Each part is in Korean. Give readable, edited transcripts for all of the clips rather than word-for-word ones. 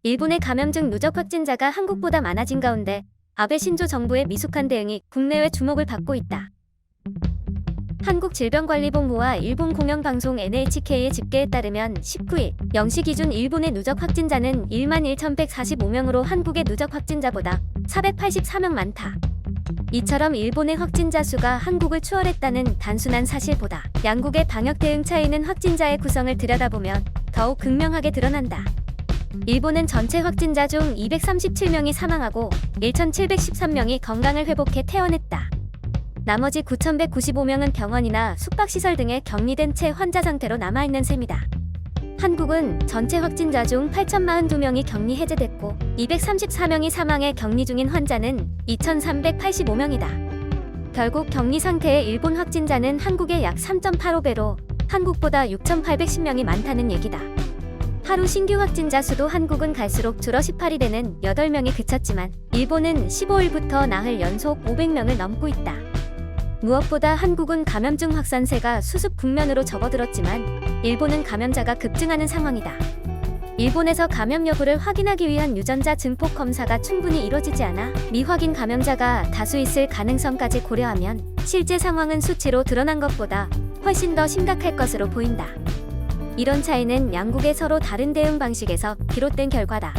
일본의 감염증 누적 확진자가 한국보다 많아진 가운데 아베 신조 정부의 미숙한 대응이 국내외 주목을 받고 있다. 한국질병관리본부와 일본 공영방송 NHK의 집계에 따르면 19일 0시 기준 일본의 누적 확진자는 11,145명으로 한국의 누적 확진자보다 484명 많다. 이처럼 일본의 확진자 수가 한국을 추월했다는 단순한 사실보다 양국의 방역 대응 차이는 확진자의 구성을 들여다보면 더욱 극명하게 드러난다. 일본은 전체 확진자 중 237명이 사망하고 1,713명이 건강을 회복해 퇴원했다. 나머지 9,195명은 병원이나 숙박시설 등에 격리된 채 환자 상태로 남아있는 셈이다. 한국은 전체 확진자 중 8,042명이 격리 해제됐고 234명이 사망해 격리 중인 환자는 2,385명이다. 결국 격리 상태의 일본 확진자는 한국의 약 3.85배로 한국보다 6,810명이 많다는 얘기다. 하루 신규 확진자 수도 한국은 갈수록 줄어 18이 되는 8명에 그쳤지만 일본은 15일부터 나흘 연속 500명을 넘고 있다. 무엇보다 한국은 감염증 확산세가 수습 국면으로 접어들었지만 일본은 감염자가 급증하는 상황이다. 일본에서 감염 여부를 확인하기 위한 유전자 증폭 검사가 충분히 이뤄지지 않아 미확인 감염자가 다수 있을 가능성까지 고려하면 실제 상황은 수치로 드러난 것보다 훨씬 더 심각할 것으로 보인다. 이런 차이는 양국의 서로 다른 대응 방식에서 비롯된 결과다.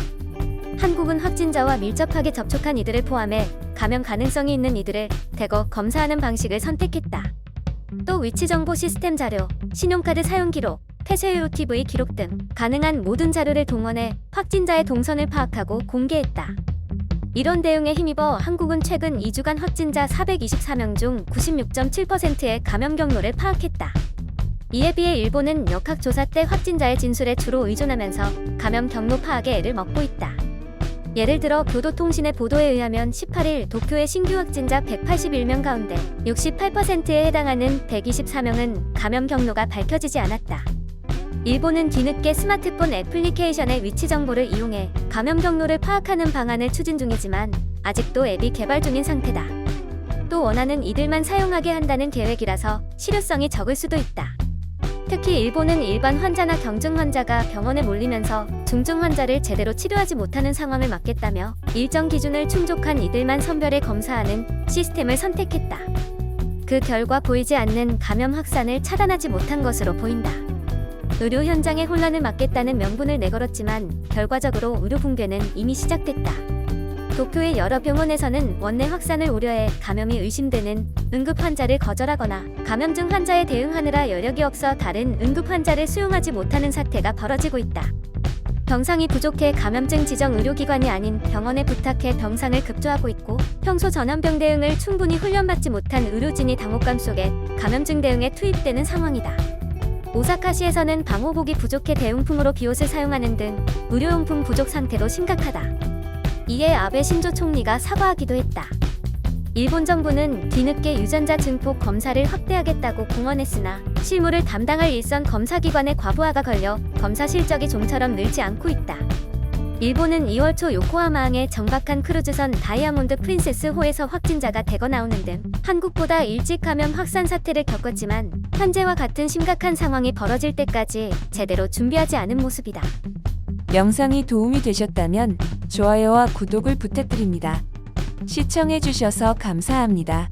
한국은 확진자와 밀접하게 접촉한 이들을 포함해 감염 가능성이 있는 이들을 대거 검사하는 방식을 선택했다. 또 위치정보 시스템 자료, 신용카드 사용 기록, 폐쇄후 TV 기록 등 가능한 모든 자료를 동원해 확진자의 동선을 파악하고 공개했다. 이런 대응에 힘입어 한국은 최근 2주간 확진자 424명 중 96.7%의 감염 경로를 파악했다. 이에 비해 일본은 역학조사 때 확진자의 진술에 주로 의존하면서 감염 경로 파악에 애를 먹고 있다. 예를 들어 교도통신의 보도에 의하면 18일 도쿄의 신규 확진자 181명 가운데 68%에 해당하는 124명은 감염 경로가 밝혀지지 않았다. 일본은 뒤늦게 스마트폰 애플리케이션의 위치 정보를 이용해 감염 경로를 파악하는 방안을 추진 중이지만 아직도 앱이 개발 중인 상태다. 또 원하는 이들만 사용하게 한다는 계획이라서 실효성이 적을 수도 있다. 특히 일본은 일반 환자나 경증 환자가 병원에 몰리면서 중증 환자를 제대로 치료하지 못하는 상황을 막겠다며 일정 기준을 충족한 이들만 선별해 검사하는 시스템을 선택했다. 그 결과 보이지 않는 감염 확산을 차단하지 못한 것으로 보인다. 의료 현장의 혼란을 막겠다는 명분을 내걸었지만 결과적으로 의료 붕괴는 이미 시작됐다. 도쿄의 여러 병원에서는 원내 확산을 우려해 감염이 의심되는 응급 환자를 거절하거나 감염증 환자에 대응하느라 여력이 없어 다른 응급 환자를 수용하지 못하는 사태가 벌어지고 있다. 병상이 부족해 감염증 지정 의료기관이 아닌 병원에 부탁해 병상을 급조하고 있고 평소 전염병 대응을 충분히 훈련받지 못한 의료진이 당혹감 속에 감염증 대응에 투입되는 상황이다. 오사카시에서는 방호복이 부족해 대용품으로 비옷을 사용하는 등 의료용품 부족 상태도 심각하다. 이에 아베 신조 총리가 사과하기도 했다. 일본 정부는 뒤늦게 유전자 증폭 검사를 확대하겠다고 공언했으나 실무를 담당할 일선 검사기관의 과부하가 걸려 검사 실적이 좀처럼 늘지 않고 있다. 일본은 2월 초 요코하마항의 정박한 크루즈선 다이아몬드 프린세스호에서 확진자가 대거 나오는 등 한국보다 일찍 감염 확산 사태를 겪었지만 현재와 같은 심각한 상황이 벌어질 때까지 제대로 준비하지 않은 모습이다. 영상이 도움이 되셨다면 좋아요와 구독을 부탁드립니다. 시청해주셔서 감사합니다.